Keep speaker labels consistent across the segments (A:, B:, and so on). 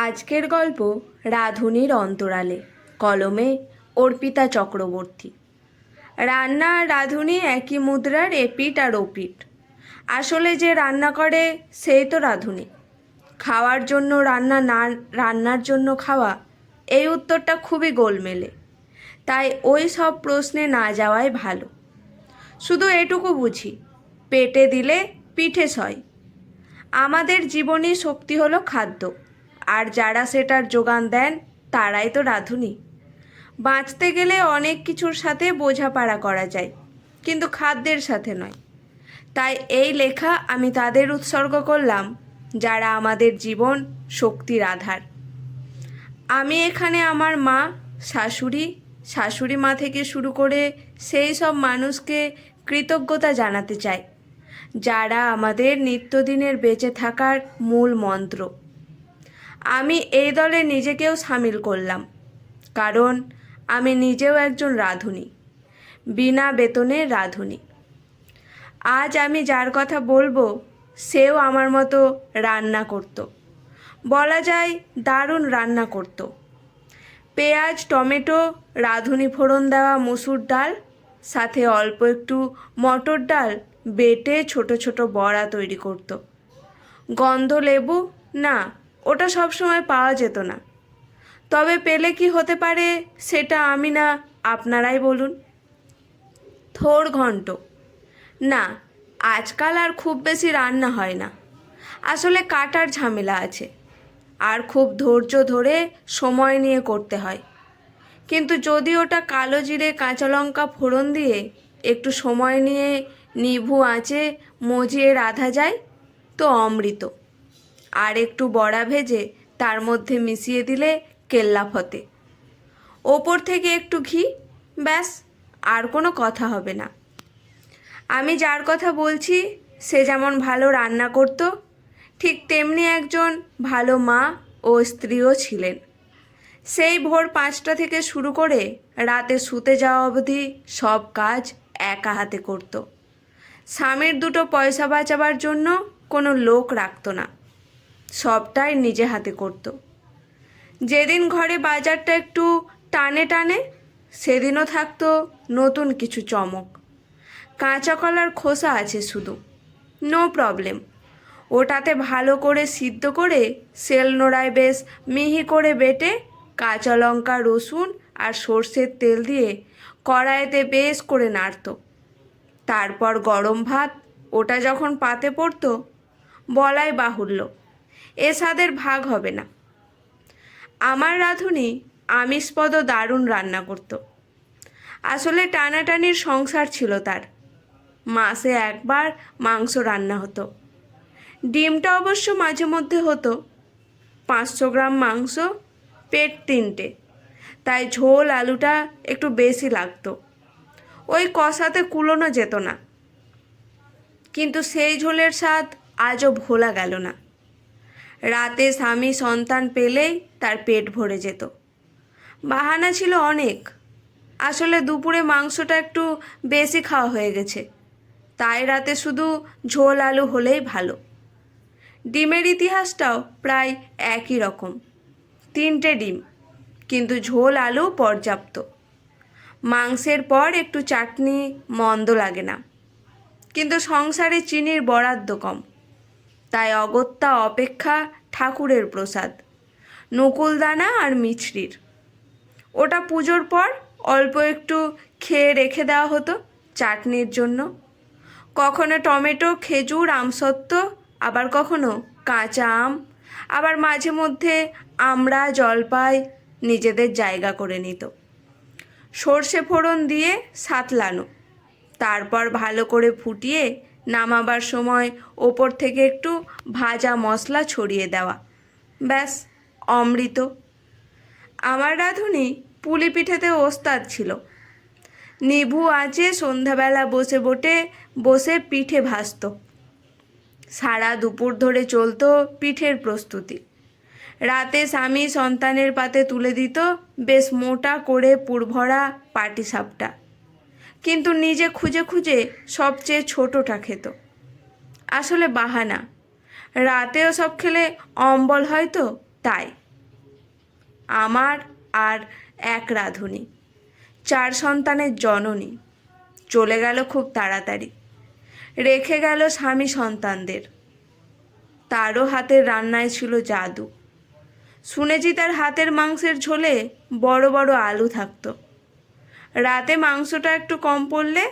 A: আজকের গল্প রাঁধুনির অন্তরালে, কলমে অর্পিতা চক্রবর্তী। রান্না আর রাঁধুনি একই মুদ্রার এপিঠ আর ওপিঠ। আসলে যে রান্না করে সেই তো রাঁধুনি। খাওয়ার জন্য রান্না, না রান্নার জন্য খাওয়া, এই উত্তরটা খুবই গোলমেলে। তাই ওই সব প্রশ্নে না যাওয়াই ভালো। শুধু এটুকু বুঝি, পেটে দিলে পিঠে সয়। আমাদের জীবনী শক্তি হলো খাদ্য, আর যারা সেটার যোগান দেন তারাই তো রাঁধুনি। বাঁচতে গেলে অনেক কিছুর সাথে বোঝাপড়া করা যায়, কিন্তু খাদ্যের সাথে নয়। তাই এই লেখা আমি তাদের উৎসর্গ করলাম যারা আমাদের জীবন শক্তির আধার। আমি এখানে আমার মা, শাশুড়ি মা থেকে শুরু করে সেই সব মানুষকে কৃতজ্ঞতা জানাতে চাই, যারা আমাদের নিত্যদিনের বেঁচে থাকার মূল মন্ত্র। আমি এই দলে নিজেকেও সামিল করলাম, কারণ আমি নিজেও একজন রাঁধুনি, বিনা বেতনের রাঁধুনি। আজ আমি যার কথা বলবো সেও আমার মতো রান্না করত, বলা যায় দারুণ রান্না করত। পেঁয়াজ, টমেটো, রাঁধুনি ফোড়ন দেওয়া মুসুর ডাল, সাথে অল্প একটু মটর ডাল বেটে ছোট ছোট বড়া তৈরি করত। গন্ধ লেবু না, ওটা সবসময় পাওয়া যেত না। তবে পেলে কি হতে পারে সেটা আমি না, আপনারাই বলুন। থোড় ঘন্ট না, আজকাল আর খুব বেশি রান্না হয় না। আসলে কাটার ঝামেলা আছে, আর খুব ধৈর্য ধরে সময় নিয়ে করতে হয়। কিন্তু যদি ওটা কালো জিরে কাঁচা লঙ্কা ফোড়ন দিয়ে একটু সময় নিয়ে নিভু আঁচে মজিয়ে রাঁধা যায় তো অমৃত। আর একটু বড়া ভেজে তার মধ্যে মিশিয়ে দিলে কেল্লা ফতে। ওপর থেকে একটু ঘি, ব্যাস, আর কোনো কথা হবে না। আমি যার কথা বলছি সে যেমন ভালো রান্না করত, ঠিক তেমনি একজন ভালো মা ও স্ত্রীও ছিলেন। সেই ভোর 5টা থেকে শুরু করে রাতে শুতে যাওয়া অবধি সব কাজ একা হাতে করত। স্বামীর দুটো পয়সা বাঁচাবার জন্য কোনো লোক রাখত না, সবটাই নিজে হাতে করত। যেদিন ঘরে বাজারটা একটু টানে টানে, সেদিনও থাকতো নতুন কিছু চমক। কাঁচা কলার খোসা আছে শুধু, নো প্রবলেম। ওটাতে ভালো করে সিদ্ধ করে সেল নোড়ায় বেশ মিহি করে বেটে কাঁচা লঙ্কা, রসুন আর সর্ষের তেল দিয়ে কড়াইতে বেশ করে নাড়ত। তারপর গরম ভাত ওটা যখন পাতে পড়তো, বলাই বাহুল্য, এ স্বাদের ভাগ হবে না। আমার রাঁধুনি আমিষপদ দারুণ রান্না করত। আসলে টানাটানির সংসার ছিল তার। মাসে একবার মাংস রান্না হতো। ডিমটা অবশ্য মাঝে মধ্যে হতো। 500 গ্রাম মাংস, পেট 3টে, তাই ঝোল আলুটা একটু বেশি লাগতো। ওই কষাতে কুলোনো যেত না, কিন্তু সেই ঝোলের স্বাদ আজও ভোলা গেল না। রাতে স্বামী সন্তান পেলেই তার পেট ভরে যেত। বাহানা ছিল অনেক। আসলে দুপুরে মাংসটা একটু বেশি খাওয়া হয়ে গেছে, তাই রাতে শুধু ঝোল আলু হলেই ভালো। ডিমের ইতিহাসটাও প্রায় একই রকম, 3টে ডিম, কিন্তু ঝোল আলু পর্যাপ্ত। মাংসের পর একটু চাটনি মন্দ লাগে না, কিন্তু সংসারে চিনির বরাদ্দ কম, তাই অগত্যা অপেক্ষা ঠাকুরের প্রসাদ, নকুলদানা আর মিছরির। ওটা পুজোর পর অল্প একটু খেয়ে রেখে দেওয়া হতো চাটনির জন্য। কখনো টমেটো, খেজুর, আমসত্ত্ব, আবার কখনো কাঁচা আম, আবার মাঝে মধ্যে আমড়া, জলপাই নিজেদের জায়গা করে নিত। সর্ষে ফোড়ন দিয়ে সাতলানো, তারপর ভালো করে ফুটিয়ে নামাবার সময় ওপর থেকে একটু ভাজা মশলা ছড়িয়ে দেওয়া, ব্যাস অমৃত। আমার রাঁধুনি পুলি পিঠেতে ওস্তাদ ছিল। নিভু আঁচে সন্ধ্যাবেলা বসে পিঠে ভাজত। সারা দুপুর ধরে চলতো পিঠের প্রস্তুতি। রাতে স্বামী সন্তানের পাতে তুলে দিত বেশ মোটা করে পুরভরা পাটিসাপটা, কিন্তু নিজে খুঁজে খুঁজে সবচেয়ে ছোটটা খেত। আসলে বাহানা, রাতেও সব খেলে অম্বল হয় তো তাই। আমার আর এক রাঁধুনি, 4 সন্তানের জননী, চলে গেল খুব তাড়াতাড়ি, রেখে গেল স্বামী সন্তানদের। তারও হাতের রান্নায় ছিল জাদু। শুনেছি তার হাতের মাংসের ঝোলে বড় বড় আলু থাকতো। রাতে মাংসটা একটু কম পড়লে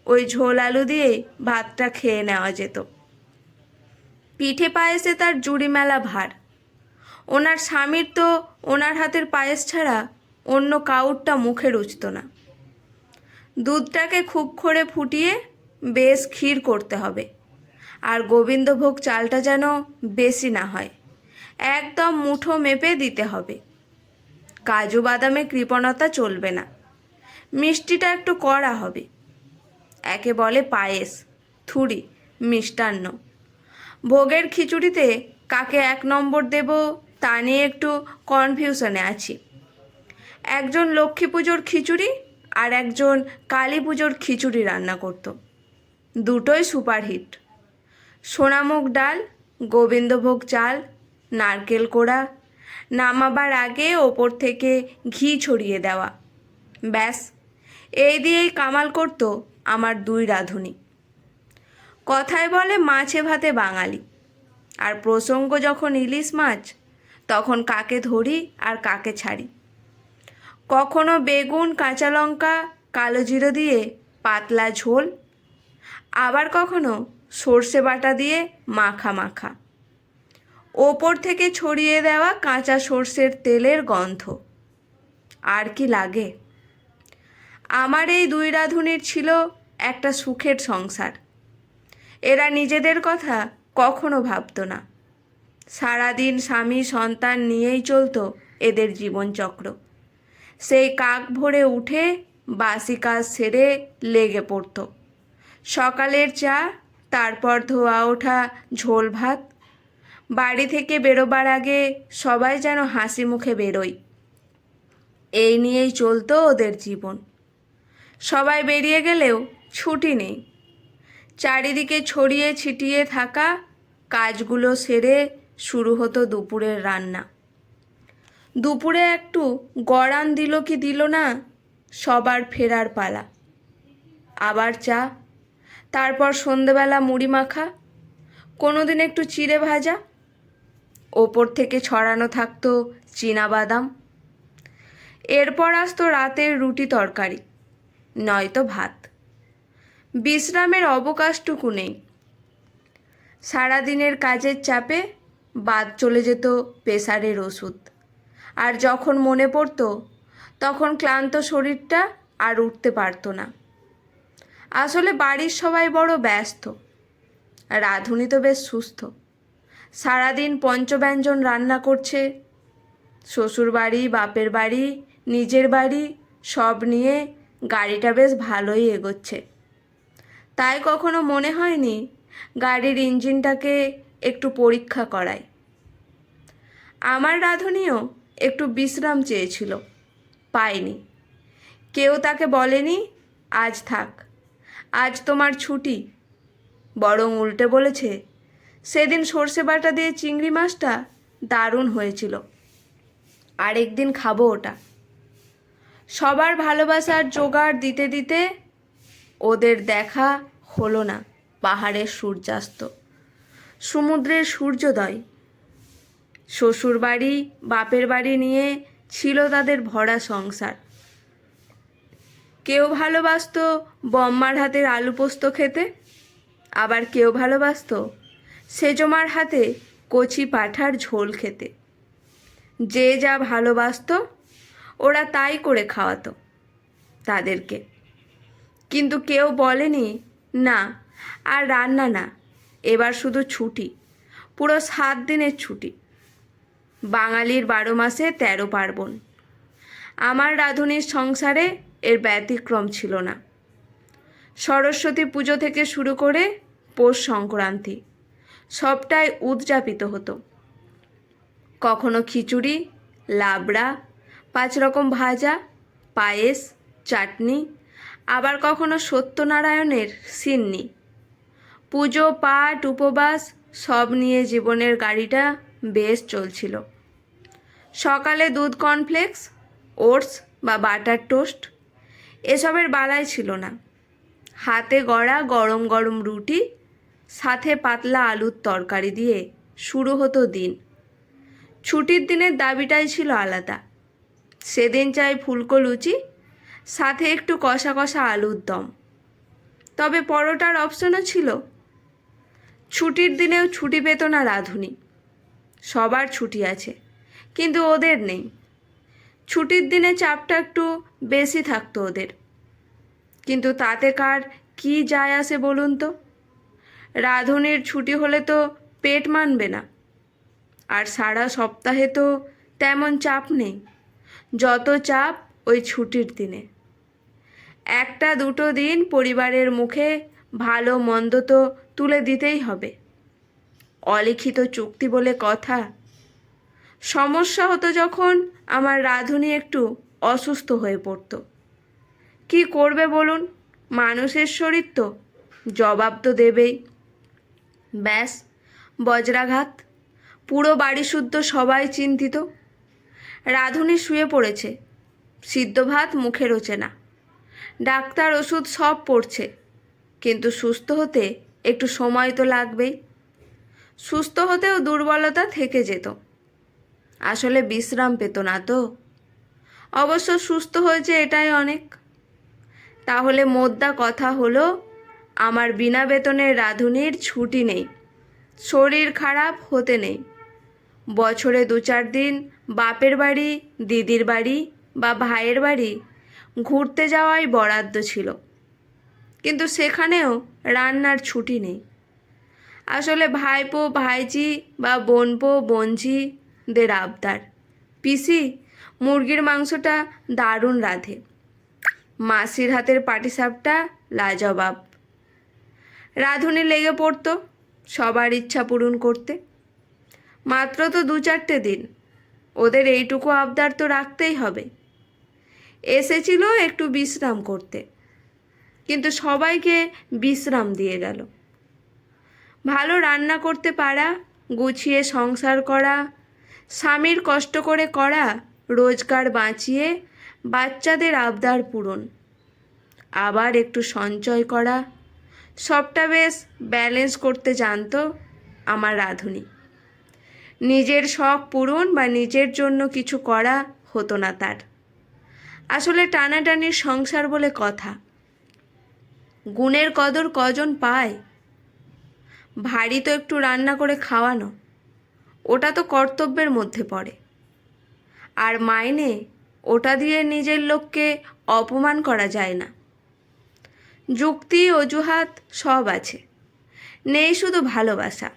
A: ওই ঝোল আলু দিয়েই ভাতটা খেয়ে নেওয়া যেত। পিঠে পায়েসে তার জুড়ি মেলা ভার। ওনার স্বামীর তো ওনার হাতের পায়েস ছাড়া অন্য কাউরটা মুখে রুচত না। দুধটাকে খুব করে ফুটিয়ে বেশ ক্ষীর করতে হবে, আর গোবিন্দভোগ চালটা যেন বেশি না হয়, একদম মুঠো মেপে দিতে হবে। কাজু বাদামে কৃপণতা চলবে না, মিষ্টিটা একটু কড়া হবে। একে বলে পায়েস, থুড়ি, মিষ্টান্ন। ভোগের খিচুড়িতে কাকে 1 নম্বর দেব তা নিয়ে একটু কনফিউশনে আছি। একজন লক্ষ্মী পুজোর খিচুড়ি আর একজন কালী পুজোর খিচুড়ি রান্না করত, দুটোই সুপারহিট। সোনামুগ ডাল, গোবিন্দভোগ চাল, নারকেল কোড়া, নামাবার আগে ওপর থেকে ঘি ছড়িয়ে দেওয়া, ব্যাস এই দিয়েই কামাল করত আমার 2 রাঁধুনি। কথায় বলে মাছে ভাতে বাঙালি, আর প্রসঙ্গ যখন ইলিশ মাছ, তখন কাকে ধরি আর কাকে ছাড়ি। কখনো বেগুন, কাঁচা লঙ্কা, কালো জিরে দিয়ে পাতলা ঝোল, আবার কখনো সর্ষে বাটা দিয়ে মাখা মাখা, ওপর থেকে ছড়িয়ে দেওয়া কাঁচা সর্ষের তেলের গন্ধ। আর কি লাগে। আমার এই 2 রাঁধুনির ছিল একটা সুখের সংসার। এরা নিজেদের কথা কখনো ভাবতো না। সারাদিন স্বামী সন্তান নিয়েই চলতো এদের জীবনচক্র। সেই কাক ভোরে উঠে বাসি কাজ সেরে লেগে পড়ত। সকালের চা, তারপর ধোয়া ওঠা ঝোল ভাত। বাড়ি থেকে বেরোবার আগে সবাই যেন হাসি মুখে বেরোয়, এই নিয়েই চলতো ওদের জীবন। সবাই বেরিয়ে গেলেও ছুটি নেই। চারিদিকে ছড়িয়ে ছিটিয়ে থাকা কাজগুলো সেরে শুরু হতো দুপুরের রান্না। দুপুরে একটু গড়ান দিল কি দিল না, সবার ফেরার পালা। আবার চা, তারপর সন্ধেবেলা মুড়ি মাখা, কোনোদিন একটু চিড়ে ভাজা, ওপর থেকে ছড়ানো থাকতো চীনাবাদাম। এরপর আসতো রাতের রুটি তরকারি, নয়তো ভাত। বিশ্রামের অবকাশটুকু নেই। সারাদিনের কাজের চাপে বাদ চলে যেত প্রেসারের ওষুধ, আর যখন মনে পড়তো তখন ক্লান্ত শরীরটা আর উঠতে পারতো না। আসলে বাড়ির সবাই বড় ব্যস্ত, রাঁধুনি তো বেশ সুস্থ। সারাদিন পঞ্চব্যঞ্জন রান্না করছে। শ্বশুর বাড়ি, বাপের বাড়ি, নিজের বাড়ি সব নিয়ে গাড়িটা বেশ ভালোই এগোচ্ছে। তাই কখনো মনে হয়নি গাড়ির ইঞ্জিনটাকে একটু পরীক্ষা করাই। আমার রাঁধুনিও একটু বিশ্রাম চেয়েছিল, পায়নি। কেউ তাকে বলেনি আজ থাক, আজ তোমার ছুটি। বরং উল্টে বলেছে সেদিন সর্ষে বাটা দিয়ে চিংড়ি মাছটা দারুণ হয়েছিল, আরেকদিন খাবো ওটা। সবার ভালোবাসার জোগাড় দিতে দিতে ওদের দেখা হলো না পাহাড়ের সূর্যাস্ত, সমুদ্রের সূর্যোদয়। শ্বশুর বাড়ি, বাপের বাড়ি নিয়ে ছিল তাদের ভরা সংসার। কেউ ভালোবাসতো বম্মার হাতের আলু পোস্ত খেতে, আবার কেউ ভালোবাসতো সেজমার হাতে কচি পাঁঠার ঝোল খেতে। যে যা ভালোবাসতো ওরা তাই করে খাওয়াতো তাদেরকে। কিন্তু কেউ বলেনি না আর রান্না না, এবার শুধু ছুটি, পুরো 7 দিনের ছুটি। বাঙালির 12 মাসে 13 পার্বণ। আমার রাঁধুনির সংসারে এর ব্যতিক্রম ছিল না। সরস্বতী পুজো থেকে শুরু করে পৌষ সংক্রান্তি সবটাই উদযাপিত হতো। কখনো খিচুড়ি, লাবড়া, 5 রকম ভাজা, পায়েস, চাটনি, আবার কখনো সত্যনারায়ণের সিন্নি। পুজো, পাঠ, উপবাস সব নিয়ে জীবনের গাড়িটা বেশ চলছিল। সকালে দুধ কর্নফ্লেক্স, ওটস বা বাটার টোস্ট এসবের বালাই ছিল না। হাতে গড়া গরম গরম রুটি, সাথে পাতলা আলুর তরকারি দিয়ে শুরু হতো দিন। ছুটির দিনের দাবিটাই ছিল আলাদা। সেদিন চাই ফুলকো লুচি, সাথে একটু কষা কষা আলুর দম, তবে পরোটার অপশনও ছিল। ছুটির দিনেও ছুটি পেত না রাঁধুনি। সবার ছুটি আছে, কিন্তু ওদের নেই। ছুটির দিনে চাপটা একটু বেশি থাকতো ওদের, কিন্তু তাতে কার কি যায় আসে বলুন তো? রাঁধুনির ছুটি হলে তো পেট মানবে না, আর সারা সপ্তাহে তো তেমন চাপ নেই, যত চাপ ওই ছুটির দিনে। একটা দুটো দিন পরিবারের মুখে ভালো মন্দ তো তুলে দিতেই হবে, অলিখিত চুক্তি বলে কথা। সমস্যা হতো যখন আমার রাঁধুনি একটু অসুস্থ হয়ে পড়তো। কি করবে বলুন, মানুষের শরীর তো, জবাব তো দেবেই। ব্যাস, বজ্রাঘাত। পুরো বাড়ি শুদ্ধ সবাই চিন্তিত। রাঁধুনি শুয়ে পড়েছে, সিদ্ধ ভাত মুখে রোচে না। ডাক্তার ওষুধ সব পড়ছে, কিন্তু সুস্থ হতে একটু সময় তো লাগবেই। সুস্থ হতেও দুর্বলতা থেকে যেত, আসলে বিশ্রাম পেত না তো। অবশ্য সুস্থ হয়েছে এটাই অনেক। তাহলে মোদ্দা কথা হলো, আমার বিনা বেতনের রাঁধুনির ছুটি নেই, শরীর খারাপ হতে নেই। বছরে 2-4 দিন বাপের বাড়ি, দিদির বাড়ি বা ভাইয়ের বাড়ি ঘুরতে যাওয়াই বরাদ্দ ছিল, কিন্তু সেখানেও রান্নার ছুটি নেই। আসলে ভাইপো ভাইজি বা বোনপো বোনঝিদের আবদার, পিসি মুরগির মাংসটা দারুণ রাঁধে, মাসির হাতের পাটিসাপটা লাজবাব। রাঁধুনি লেগে পড়তো সবার ইচ্ছা পূরণ করতে। মাত্র তো 2-4টে দিন, ওদের এইটুকু আবদার তো রাখতেই হবে। এসেছিল একটু বিশ্রাম করতে, কিন্তু সবাইকে বিশ্রাম দিয়ে গেল। ভালো রান্না করতে পারা, গুছিয়ে সংসার করা, স্বামীর কষ্ট করে করা রোজগার বাঁচিয়ে বাচ্চাদের আবদার পূরণ, আবার একটু সঞ্চয় করা, সবটা বেশ ব্যালেন্স করতে জানতো আমার রাঁধুনি। নিজের শখ পূরণ বা নিজের জন্য কিছু করা হতো না তার। আসলে টানাটানির সংসার বলে কথা, গুণের কদর কজন পায়? ভারী তো একটু রান্না করে খাওয়ানো, ওটা তো কর্তব্যের মধ্যে পড়ে। আর মাইনে, ওটা দিয়ে নিজের লোককে অপমান করা যায় না। যুক্তি অজুহাত সব আছে, নেই শুধু ভালোবাসা।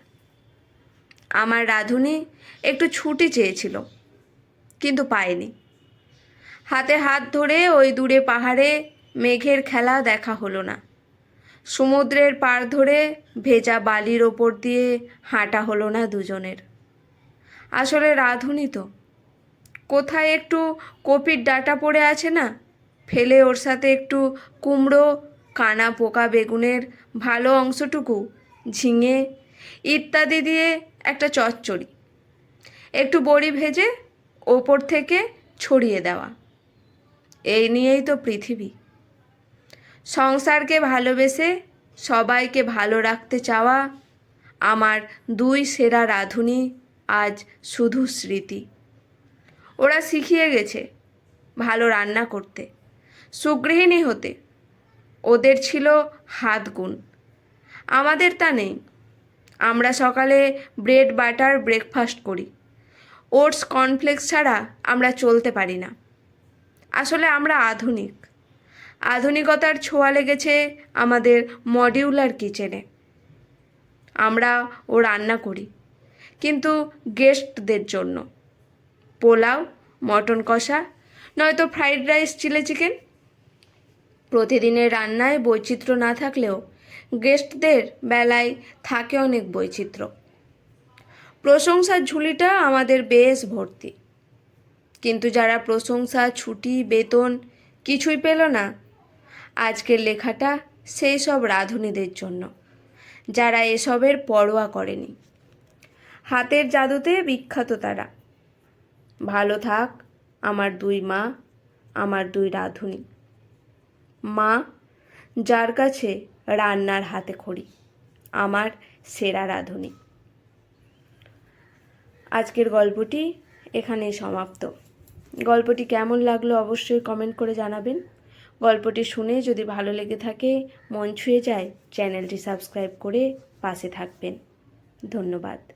A: আমার রাঁধুনি একটু ছুটি চেয়েছিল, কিন্তু পায়নি। হাতে হাত ধরে ওই দূরে পাহাড়ে মেঘের খেলা দেখা হলো না। সমুদ্রের পাড় ধরে ভেজা বালির ওপর দিয়ে হাঁটা হলো না দুজনের। আসলে রাঁধুনি তো, কোথায় একটু কপির ডাঁটা পড়ে আছে না, ফেলে ওর সাথে একটু কুমড়ো, কানা পোকা বেগুনের ভালো অংশটুকু, ঝিঙে ইত্যাদি দিয়ে একটা চচ্চড়ি, একটু বড়ি ভেজে ওপর থেকে ছড়িয়ে দেওয়া। এই নিয়েই তো পৃথিবী। সংসারকে ভালোবেসে সবাইকে ভালো রাখতে চাওয়া আমার 2 সেরা রাঁধুনি আজ শুধু স্মৃতি। ওরা শিখিয়ে গেছে ভালো রান্না করতে, সুগৃহিণী হতে। ওদের ছিল হাত গুণ, আমাদের তা নেই। আমরা সকালে ব্রেড বাটার ব্রেকফাস্ট করি, ওটস কর্নফ্লেক্স ছাড়া আমরা চলতে পারি না। আসলে আমরা আধুনিক, আধুনিকতার ছোঁয়া লেগেছে আমাদের মডিউলার কিচেনে। আমরা রান্না করি, কিন্তু গেস্টদের জন্য। পোলাও, মটন কষা, নয়তো ফ্রাইড রাইস, চিলি চিকেন। প্রতিদিনের রান্নায় বৈচিত্র্য না থাকলেও গেস্টদের বেলায় থাকে অনেক বৈচিত্র্য। প্রশংসার ঝুলিটা আমাদের বেশ ভর্তি, কিন্তু যারা প্রশংসা, ছুটি, বেতন কিছুই পেল না, আজকের লেখাটা সেই সব রাঁধুনিদের জন্য যারা এসবের পরোয়া করেনি। হাতের জাদুতে বিখ্যাত তারা, ভালো থাক আমার দুই মা, আমার দুই রাঁধুনি। মা, যার কাছে রান্নার হাতে খড়ি, আমার সেরা রাঁধুনি। আজকের গল্পটি এখানেই সমাপ্ত। গল্পটি কেমন লাগলো অবশ্যই কমেন্ট করে জানাবেন। গল্পটি শুনে যদি ভালো লেগে থাকে, মন ছুঁয়ে যায়, চ্যানেলটি সাবস্ক্রাইব করে পাশে থাকবেন। ধন্যবাদ।